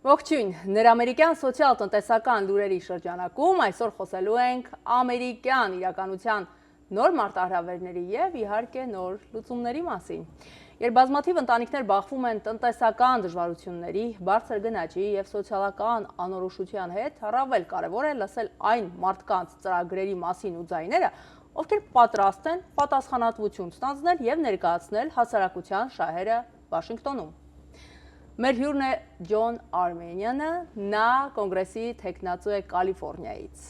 Ողջույն, ներամերիկյան սոցիալ-տնտեսական լուրերի շրջանակում այսօր խոսելու ենք ամերիկյան իրականության նոր մարտահրավերների և իհարկե նոր լուծումների մասին։ Երբ բազմաթիվ ընտանիքներ բախվում են տնտեսական դժվարությունների, բարձր գնաճի և սոցիալական անորոշության հետ, առավել կարևոր է լսել այն մարդկանց ծրագրերի մասին ու ձայները, ովքեր պատրաստ են պատասխանատվություն ստանձնել և ներկայացնել հասարակության շահերը Վաշինգտոնում։ Մեր հյուրն է Ջոն Արմենյանը, նա կոնգրեսի թեկնածու է Կալիֆորնիայից։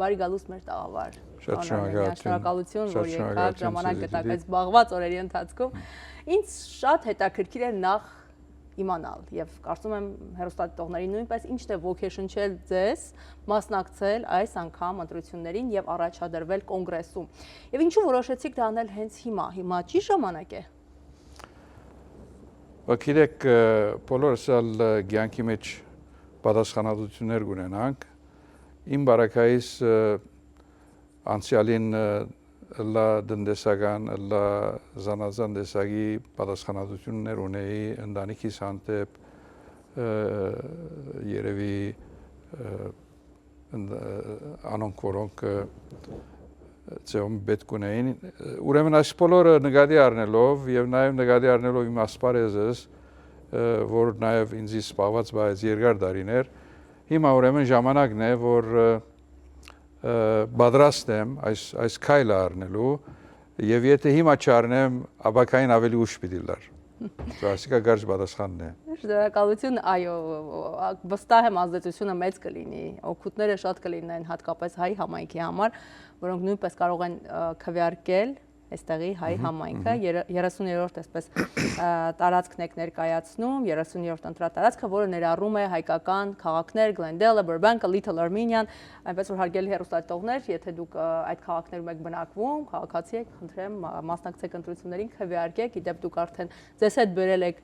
Բարի գալուստ մեր տաղավար։ Շնորհակալություն, որ եկաք, ժամանակ գտաք այս զբաղված օրերի ընթացքում։ Ինձ շատ հետաքրքիր է նախ իմանալ և կարծում եմ հեռուստադիտողներին նույնպես ինչն է ոգեշնչել ձեզ մասնակցել այս անգամ ընտրություններին և առաջադրվել կոնգրեսում։ Եվ ինչու որոշեցիք դա անել հենց հիմա չի ժամանակ է։ Գիտեք, բոլորս կյանքի մեջ պատասխանատվություններ ունենանք։ Իմ բարակայիս անցյալին լա տնտեսական, լա զանազան տեսակի պատասխանատվություններ ունեի ընտանիքիս հանդեպ, երևի անոնք որոնք ծեում պետք ունեին, ուրեմն այս բոլորը նկատի առնելով և նաև նկատի առնելով իմ ասպարեզս, որ նաև ինձ սպասված բայց երկար տարիներ, հիմա ուրեմն ժամանակն է, որ պատրաստ եմ այս քայլը առնելու և եթե հիմա չառնեմ, ապակային ավելի ուշ պիտի լար։ Այսինքն կարճ պատասխանն է։ Շնորհակալություն, այո, վստահ եմ ազդեցությունը մեծ կլինի, օգուտները շատ կլինեն հատկապես հայ համայնքի համար, որոնք նույնպես կարող են քվեարկել այստեղի հայ համայնքը, 30-րդ այսպես տարածքն եք ներկայացնում, 30-րդ ընտրատարածքը, որը ներառում է հայկական քաղաքներ, Գլենդելը, Բըրբանկը, Լիթլ Արմենիան, այնպես որ հարգելի հեռուստադիտողներ, եթե դուք այդ քաղաքներում եք բնակվում, քաղաքացի եք, խնդրեմ մասնակցեք ընտրություններին, քվեարկեք, իդեպ դուք արդեն ձեզ հետ բերել եք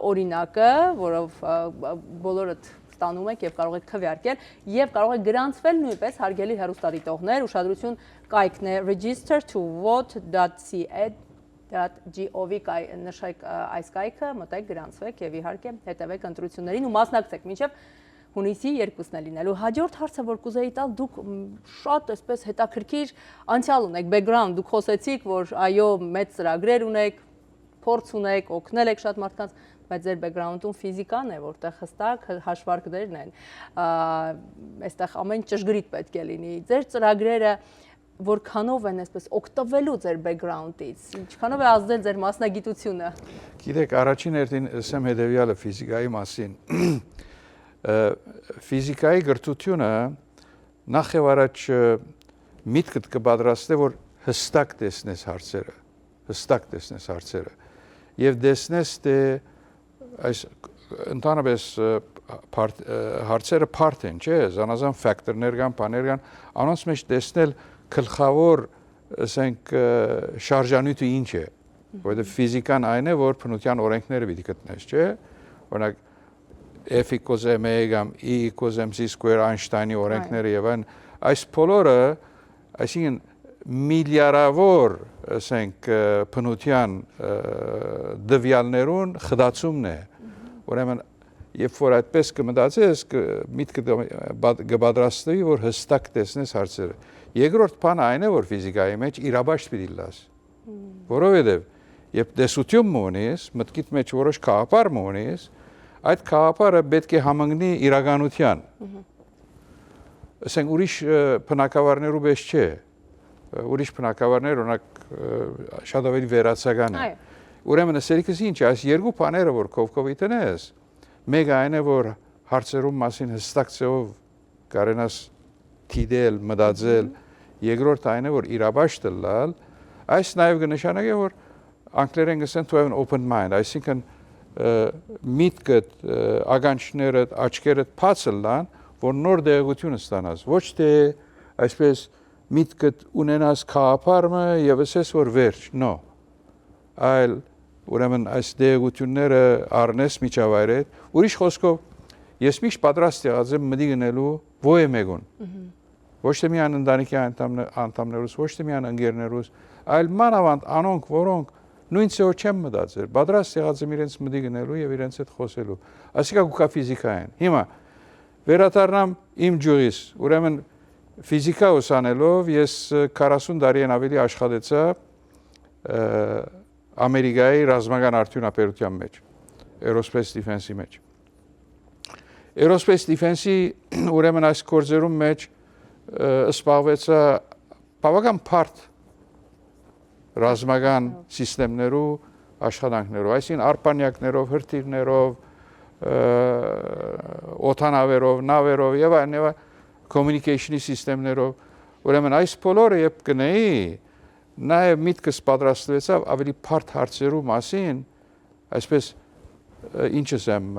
օրինակը, որով բոլորդ ստանում եք և կարող եք քվեարկել և կարող եք գրանցվել նույնպես հարգելի հեռուստադիտողներ, ուշադրություն կայքն է register to vote.ca.gov նշեք այս կայքը, մտեք, գրանցվեք և իհարկե հետևեք ընտրություններին ու մասնակցեք մինչև հունիսի 2-ն է լինելու։ Հաջորդ հարցը, որ կուզեի տալ, դուք շատ այսպես հետաքրքիր անցյալ ունեք, background, դուք խոսեցիք, որ այո, մեծ ծրագրեր ունեք, փորձ ունեք, օգնել եք շատ մարդկանց, բայց ձեր background-ում ֆիզիկան է, որտեղ հստակ հաշվարկներն են, այստեղ ամեն ճշգրիտ պետք է լինի։ Ձեր ծրագրերը որքանով են այսպես օգտվելու ձեր background-ից, ինչքանով է ազդել ձեր մասնագիտությունը։ Գիտեք, առաջին հերթին ասեմ հետևյալը ֆիզիկայի մասին։ Ֆիզիկայի գրթությունը նախ եւ առաջ միտքդ կպատրաստե, որ հստակ տեսնես հարցերը, եւ տեսնես թե այս ընդհանրապես հարցերը part են, չէ, զանազան ֆակտորներ կան, բաներ կան, անոնց մեջ տեսնել գլխավոր, ասենք, շարժանյութը ինչ է, որովհետև ֆիզիկան այն է, որ բնության օրենքները պիտի գտնես, չէ, օրինակ F = ma կամ E = mc² Einstein-ի օրենքները եւ այն, այս բոլորը, այսինքն միլիարավոր, ասենք, բնության դվյալներուն խտացումն է, ուրեմն երբ որ այդպես կմտածես, միտքը կպատրաստվի, որ հստակ տեսնես հարցերը։ Երկրորդ բանը այն է, որ ֆիզիկայի մեջ իրաբաշտ պիտի լաս, որովհետև երբ տեսություն ունես, մտքիդ մեջ որոշ գաղափար ունես, այդ գաղափարը պետք է համընկնի իրականության։ Ասենք ուրիշ բնակավարներու պես չէ, ուրիշ բնակավարներ օրինակ շատ ավելի վերացական են։ Ուրեմն ասելիքս ինչ է, այս երկու բաները, որ կողքովի տնես, մեկը այն է, որ հարցերում մասին հստակ ձևով կարենաս թիդել, մտածել, երկրորդ այն է, որ իրաբաշտ լալ, այս նաև կնշանակի, որ անգլերեն գսեն to have an open mind, այսինքն միտքդ, ականջներդ, աչքերդ բաց լան, որ նոր տեղեկություն ստանաս, ոչ թե այսպես միտքդ ունենաս գաղափարը եւ ասես որ վերջ, no, այլ ուրեմն այս տեղեկությունները առնես միջավայրդ, ուրիշ խոսքով ես միշտ պատրաստ եղած եմ մտի գնելու ո՞ե մեկուն, ոչ թե միայն ընտանիքի անդամներուս, ոչ թե միայն ընկերներուս, այլ մանավանդ անոնք, որոնք նույն ծեո չեմ մտածել, պատրաստ եղած եմ իրենց մտի գնելու եւ իրենց հետ խոսելու։ Այսինքն գուկա ֆիզիկային։ Հիմա վերադառնամ իմ ջուրիս, ուրեմն ֆիզիկա ուսանելով ես 40 տարի ավելի աշխատեցա Ամերիկայի ռազմական արդյունաբերության մեջ, Aerospace Defense-ի մեջ։ Aerospace Defense-ի ուրեմն այս գործերում մեջ սպառվեցա բավական բարդ ռազմական սիստեմներու աշխատանքներով, այսինքն արբանյակներով, հրթիռներով, օդանավերով, նավերով եւ այլն communication-ի սիստեմներով, ուրեմն այս բոլորը երբ կնեի, նաև միտքս պատրաստվեցավ ավելի բարդ հարցերու մասին, այսպես ինչս եմ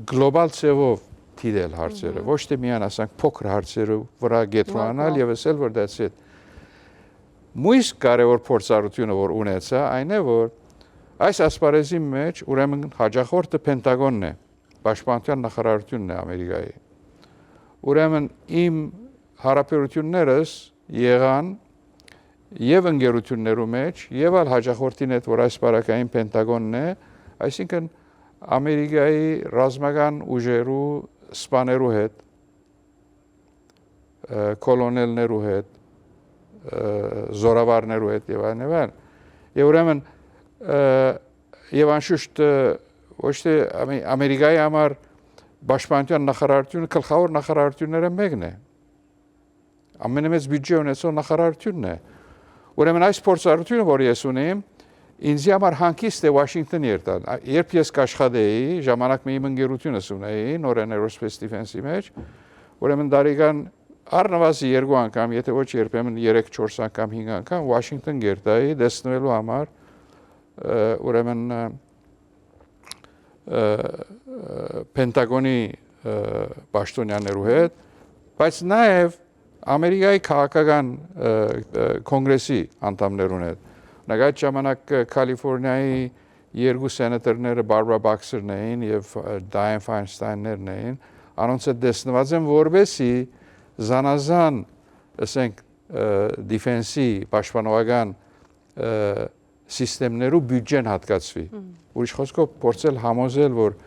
գլոբալ ծևով թիդել հարցերը, ոչ թե միայն ասանք փոքր հարցերու վրա գետրոնալ եւ ասել որ that's it։ Մույս կարևոր փորձառությունը որ ունեցա, այն է որ այս ասպարեզի մեջ ուրեմն հաջախորդը Պենտագոնն է, Պաշտպանության նախարարությունն է Ամերիկայի։ Ուրեմն իմ հարաբերություններս եղան եւ ընկերություններու մեջ եւ այլ հաջախորդին հետ որ այս բարակային Պենտագոնն է, այսինքն Ամերիկայի ռազմական ուժերու սպաներու հետ, կոլոնելներու հետ, զորավարներու հետ եւ այլն եւ այլն։ Եվ ուրեմն եւ անշուշտ ոչ թե Ամերիկայի համար Պաշտպանության նախարարությունը գլխավոր նախարարությունները մեկն է։ Ամենամեծ բյուջե ունեցող նախարարությունն է։ Ուրեմն այս փորձառությունը, որ ես ունեմ, ինձ համար հանգիստ է Վաշինգտոնի երթալ։ Երբ ես կաշխատեի, ժամանակ մի ընկերությունս ունեի, նորեն Aerospace Defense-ի մեջ, ուրեմն դարիգան առնվազն 2 անգամ, եթե ոչ երբեմն 3-4 անգամ 5 անգամ Վաշինգտոն գերտայի դեսնվելու համար, ուրեմն Պենտագոնի պաշտոնյաներու հետ, բայց նաև Ամերիկայի քաղաքական կոնգրեսի անդամներուն հետ։ Այդ ժամանակ Կալիֆոռնիայի 2 սենատորները Բարբարա Բաքսերն էին եւ Դայան Ֆայնստայններն էին, անոնց հետ դեսնված եմ որբեսի զանազան, ասենք, դիֆենսի պաշտպանողական սիստեմներու բյուջեն հատկացվի։ Ուրիշ խոսքով փորձել համոզել, որ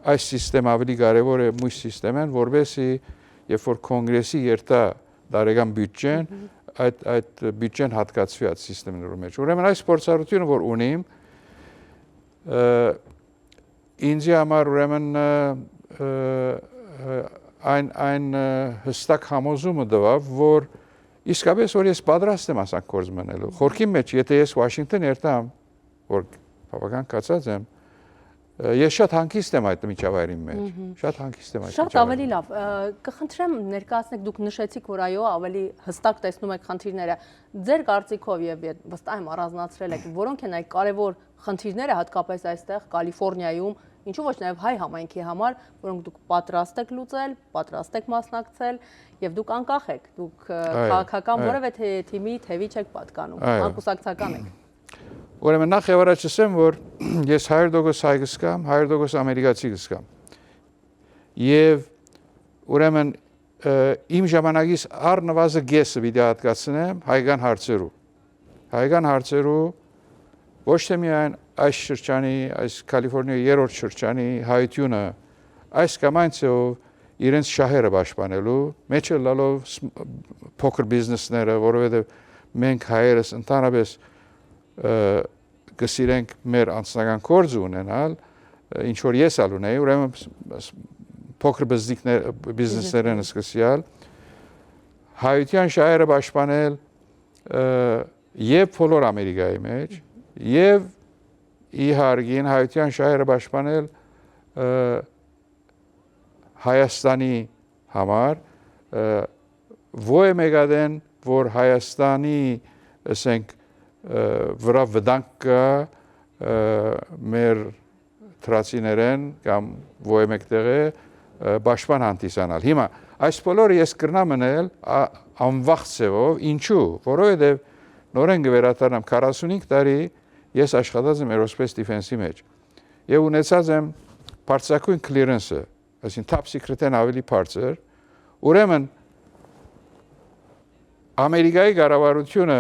այս սիստեմ ավելի կարևոր է մյուս սիստեմեն, որբեսի երբ որ կոնգրեսի երթա դարեգան բյուջեն, այդ բյուջեն հատկացվի այդ սիստեմներու մեջ։ Ուրեմն այս փորձառությունը, որ ունիմ, ինձ համար ուրեմն այն հստակ համոզումը տվավ, որ իսկապես որ ես պատրաստ եմ ասանք գործ մնելու։ Խորքի մեջ, եթե ես Վաշինգտոն երթամ, որ բավական կացած եմ, ես շատ հանգիստ եմ այդ միջավայրի մեջ, շատ հանգիստ եմ այդ միջավայրի։ Շատ ավելի լավ, կխնդրեմ ներկայացնեք, դուք նշեցիք, որ այո, ավելի հստակ տեսնում եք խնդիրները, ձեր կարծիքով եւ վստահ եմ առանձնացրել եք, որոնք են այդ կարևոր խնդիրները հատկապես այստեղ Կալիֆոռնիայում, ինչու ոչ նաեւ հայ համայնքի համար, որոնք դուք պատրաստ եք լուծել, պատրաստ եք մասնակցել եւ դուք անկախ եք, դուք քաղաքական որևէ թիմի թևի չեք պատկանում, անկուսակցական եք։ Ուրեմն նախ եւ առաջ ասեմ, որ ես 100% հայ կսկամ, 100% ամերիկացի կսկամ։ Եվ ուրեմն իմ ժամանակից առնվազն գեսը պիտի հատկացնեմ հայկական հարցերու։ Հայկական հարցերու ոչ թե միայն այս շրջանի, այս Կալիֆոռնիայի 3-րդ շրջանի հայությունը այս կամ այն ծով իրենց շահերը պաշտպանելու, մեջը լալով փոքր բիզնեսները, որովհետեւ մենք հայերս ընդհանրապես կսիրենք մեր անձնական գործ ունենալ, ինչ որ ես ալ ունեի, ուրեմն փոքր բիզնեսներն սկսյալ, հայության շահերը պաշտպանել եւ բոլոր Ամերիկայի մեջ, եւ իհարկե հայության շահերը պաշտպանել Հայաստանի համար, ո՞ե մեգադեն, որ Հայաստանի, ասենք, վրա վտանգ կա մեր թրացիներեն կամ ո՞ե մեկտեղ է պաշտպան հանդիսանալ։ Հիմա այս բոլորը ես կրնամ մնել անվախ ծևով, ինչու, որովհետև նորեն կվերադառնամ 45 տարի ես աշխատած եմ Aerospace Defense-ի մեջ եւ ունեցած եմ բարձրակույն clearance-ը, այսինքն top secret-ն ավելի բարձր, ուրեմն Ամերիկայի կառավարությունը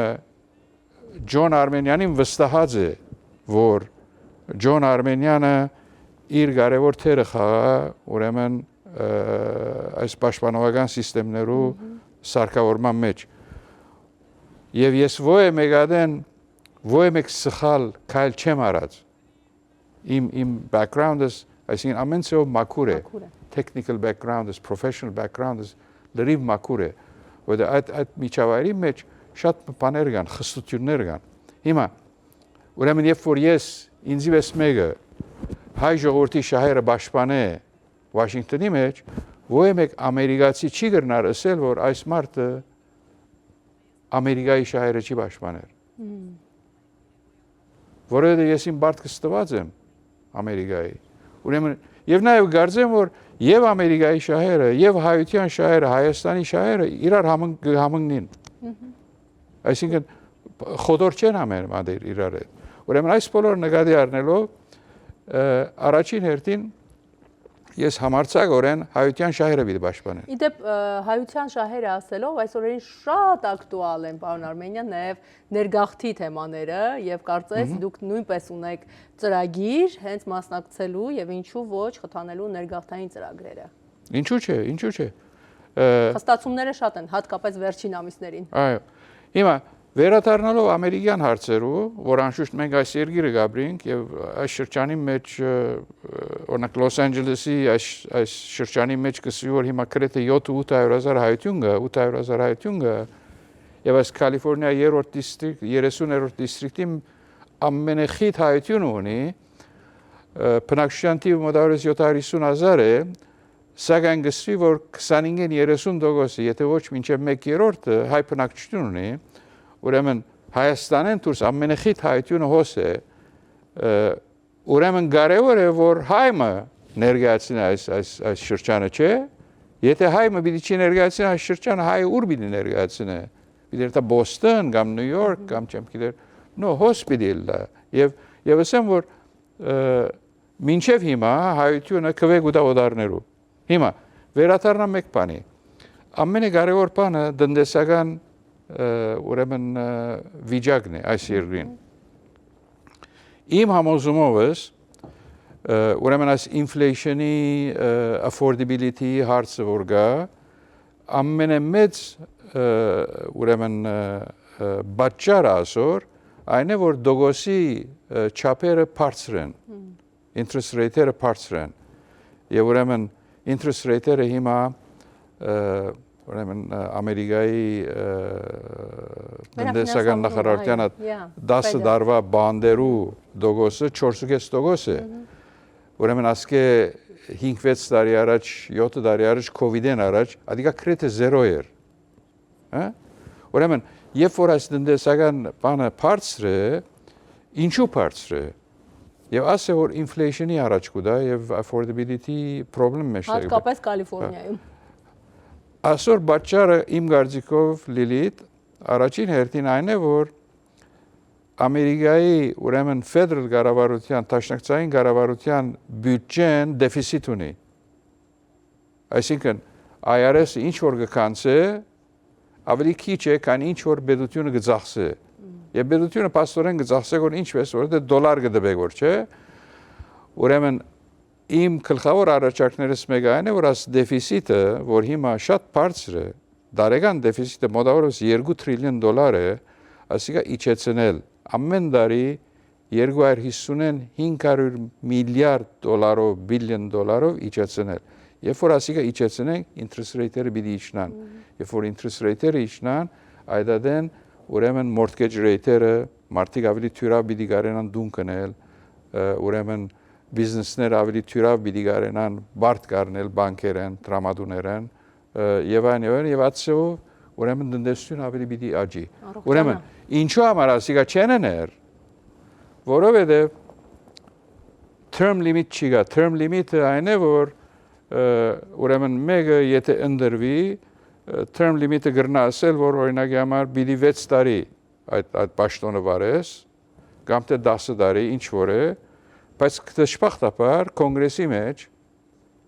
Ջոն Արմենյանին վստահած է, որ Ջոն Արմենյանը իր կարևոր թերը խաղա, ուրեմն այս պաշտպանողական սիստեմներու սարքավորման մեջ։ Եվ ես ոյ մեկ սխալ քայլ չեմ արած։ Իմ background-ս, այսինքն ամեն ծով մաքուր է, technical background-ս, professional background-ս լրիվ մաքուր է, որովհետեւ այդ միջավայրի մեջ շատ բաներ կան, խստություններ կան։ Հիմա ուրեմն երբ որ ես ինձի վես մեկը հայ ժողովրդի շահերը պաշտպանե Վաշինգտոնի մեջ, ոյ մեկ ամերիկացի չի գրնար ասել, որ այս մարդը Ամերիկայի շահերը չի պաշտպաներ։ Որովհետեւ ես իմ բարդ կստված եմ Ամերիկայի։ Ուրեմն եւ նաեւ կարծեմ, որ եւ Ամերիկայի շահերը, եւ հայության շահերը, Հայաստանի շահերը իրար համընկնին։ Այսինքն խոդոր չեն համեմատել իրար հետ։ Ուրեմն այս բոլորը նկատի առնելով առաջին հերթին ես համարձակորեն հայության շահերը պիտի պաշտպանեմ։ Իդեպ հայության շահերը ասելով այս օրերին շատ ակտուալ են, պարոն Արմենյան, նաև ներգաղթի թեմաները եւ կարծես դուք նույնպես ունեք ծրագիր հենց մասնակցելու եւ ինչու ոչ խթանելու ներգաղթային ծրագրերը։ Ինչու՞ չէ։ Հաստատությունները շատ են, հատկապես վերջին ամիսներին։ Այո։ Հիմա վերադառնալով ամերիկյան հարցերու, որ անշուշտ մենք այս երկիրը գաբրինք եւ այս շրջանի մեջ օրինակ Լոս Անջելեսի այս շրջանի մեջ կսվի որ հիմա գրեթե 7-800,000 հայություն կա, 800,000 հայություն կա եւ այս Կալիֆոռնիա 3-րդ դիստրիկտ, 30-րդ դիստրիկտի ամենախիտ հայություն ունի, բնակչության թիվը մոտավորապես 750,000 է, սակայն կսվի որ 25-ին 30%-ը, եթե ոչ մինչեւ 1/3-ը հայ բնակչություն ունի, ուրեմն Հայաստանեն դուրս ամենախիտ հայությունը հոս է, ուրեմն կարևոր է որ հայմը ներկայացնի այս շրջանը, չէ։ Եթե հայմը պիտի չի ներկայացնի այս շրջանը, հայը ուր պիտի ներկայացնի։ Պիտի դա Բոստոն կամ Նյու Յորք կամ չեմ գիտեր, նո հոս պիտի լա։ Եվ ասեմ որ մինչև հիմա հայությունը քվեգ ու դառներու։ Հիմա վերադառնամ մեկ բանի։ Ամենակարևոր բանը տնտեսական ուրեմն վիճակն է այս երկրին։ Իմ համոզումովս ուրեմն այս inflation-ի affordability հարցը որ գա ամենամեծ ուրեմն բաժարը ասոր այն է որ դոգոսի չափերը բարձր են, interest rate-երը բարձր են եւ ուրեմն interest rate-երը հիմա ուրեմն Ամերիկայի տնտեսական նախարարությանը 10 տարվա բանդերու դոգոսը 4.5% է։ Ուրեմն ասկե 5-6 տարի առաջ, 7 տարի առաջ COVID-ին առաջ, ադիկա գրեթե 0 էր։ Հա? Ուրեմն երբ որ այս տնտեսական բանը բարձր է, ինչու բարձր է։ Եվ ասե որ inflation-ի առաջ կուտա եւ affordability problem մեջ է։ Հատկապես Կալիֆոռնիայում։ Այսօր բաժարը իմ կարծիքով Լիլիթ առաջին հերթին այն է որ Ամերիկայի ուրեմն ֆեդերալ կառավարության, տաշնակցային կառավարության բյուջեն դեֆիցիտ ունի։ Այսինքն IRS-ը ինչ որ կկանցե ավելի քիչ է, քան ինչ որ պետությունը կձախսե։ Եվ պետությունը պաստորեն կձախսե որ ինչպես որ դե դոլար կդբեք որ չէ։ Ուրեմն իմ գլխավոր առաջարկներից մեկը այն է որ այս դեֆիցիտը, որ հիմա շատ բարձր է, դարեկան դեֆիցիտը մոտավորապես $2 տրիլիոն է, ասիկա իջեցնել ամեն տարի 255 միլիարդ բիլիոն դոլարով իջեցնել։ Երբ որ ասիկա իջեցնենք, interest rate-երը պիտի իջնան։ Երբ որ interest rate-երը իջնան, այդադեն ուրեմն mortgage rate-երը մարդիկ ավելի թյուրավ պիտի կարենան դուն կնել, ուրեմն բիզնեսներ ավելի թյուրավ պիտի կարենան բարդ կառնել բանկերեն, տրամադուներեն եւ այլն եւ այդսով ուրեմն տնտեսություն ավելի պիտի աճի։ Ուրեմն ինչու համար ասիկա չեն ներ, որովհետեւ term limit չի գա, term limit-ը այն է որ ուրեմն մեկը եթե ընդրվի term limit-ը գրնա ասել որ օրինակի համար պիտի 6 տարի այդ պաշտոնը վարես կամ թե 10 տարի ինչ որ է, բայց դժբախտաբար կոնգրեսի մեջ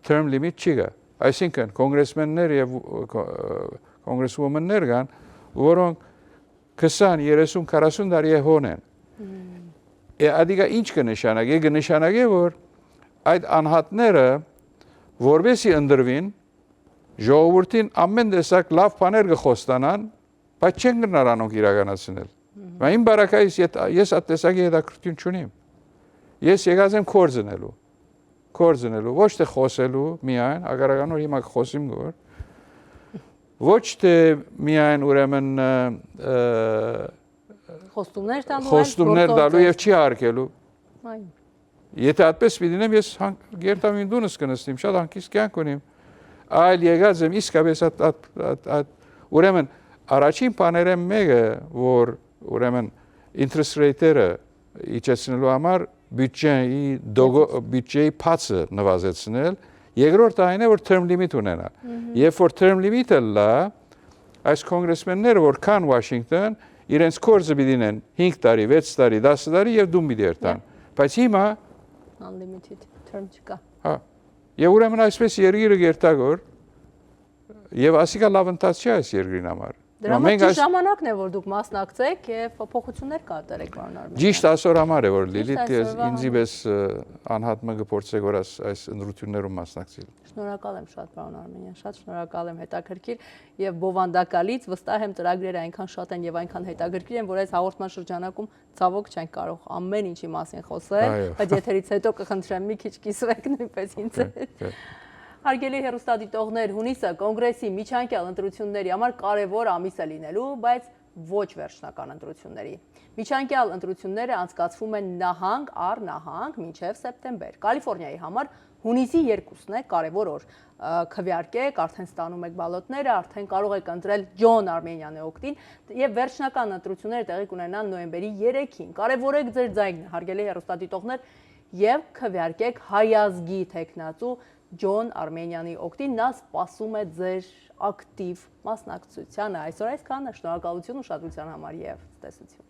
term limit չի գա։ Այսինքն կոնգրեսմեններ եւ կոնգրեսվոմաններ կան, որոնք 20, 30, 40 տարի է հոն են։ Ադիգա ինչ կնշանակի, կնշանակի, որ այդ անհատները որովհետեւ ընդրվին ժողովրդին ամեն տեսակ լավ բաներ կխոստանան, բայց չեն գնար անոնք իրականացնել։ Իմ բարակայից ես այդ տեսակի հետաքրքրություն չունիմ։ Ես եկած եմ կորձնելու, ոչ թե խոսելու միայն, ագարական որ հիմա խոսիմ գոր, ոչ թե միայն ուրեմն խոստումներ տալու եւ չի հարկելու։ Եթե այդպես պիտինեմ, ես գերտամին դունս կնստիմ, շատ հանգիստ կյանք ունիմ, այլ եկած եմ իսկապես ուրեմն առաջին բաները մեկը, որ ուրեմն interest rate-երը իջեցնելու համար բյուջեի փածը նվազեցնել, երկրորդ այն է, որ term limit ունենալ։ Երբ որ term limit-ը լա, այս կոնգրեսմենները, որ կան Վաշինգտոն, իրենց կորձը պիտինեն 5 տարի, 6 տարի, 10 տարի եւ դում պիտի երթան։ Բայց հիմա unlimited term չկա։ Հա։ Եվ ուրեմն այսպես երկիրը գերտագոր եւ ասիկա լավ ընթաց չէ այս երկրին համար։ Դրա համար ժամանակն է, որ դուք մասնակցեք եւ փոփոխություններ կատարեք, պարոն Արմենյան։ Ճիշտ այսօր համար է, որ Լիլիթ ինձիպես անհատ մը գործեք, որ այս ընդրություններում մասնակցել։ Շնորհակալ եմ շատ, պարոն Արմենյան, շատ շնորհակալ եմ, հետաքրքիր եւ բովանդակալից, վստահ եմ ծրագրերը այնքան շատ են եւ այնքան հետաքրքիր են, որ այս հաղորդման շրջանակում ցավոք չենք կարող ամեն ինչի մասին խոսել, բայց եթերից հետո կխնդրեմ մի քիչ կիսվեք նույնպես ինձ հետ։ Հարգելի հեռուստադիտողներ, հունիսը կոնգրեսի միջանկյալ ընտրությունների համար կարևոր ամիս է լինելու, բայց ոչ վերջնական ընտրությունների։ Միջանկյալ ընտրությունները անցկացվում են նահանգ առ նահանգ մինչև սեպտեմբեր։ Կալիֆոռնիայի համար հունիսի 2-ն է կարևոր օր։ Քվեարկեք, արդեն ստանում եք բալոտները, արդեն կարող եք ընտրել Ջոն Արմենյանի օգտին եւ վերջնական ընտրությունները տեղի կունենան նոյեմբերի 3-ին։ Կարևորեք ձեր ձայնը, հարգելի հեռուստադիտողներ, եւ քվեարկեք հայազգի տեխնացու Ջոն Արմենյանի օգտին, նա սպասում է ձեր ակտիվ մասնակցությանը։ Այսօր այսքանը, շնորհակալություն ուշադրության համար եւ ցտեսություն։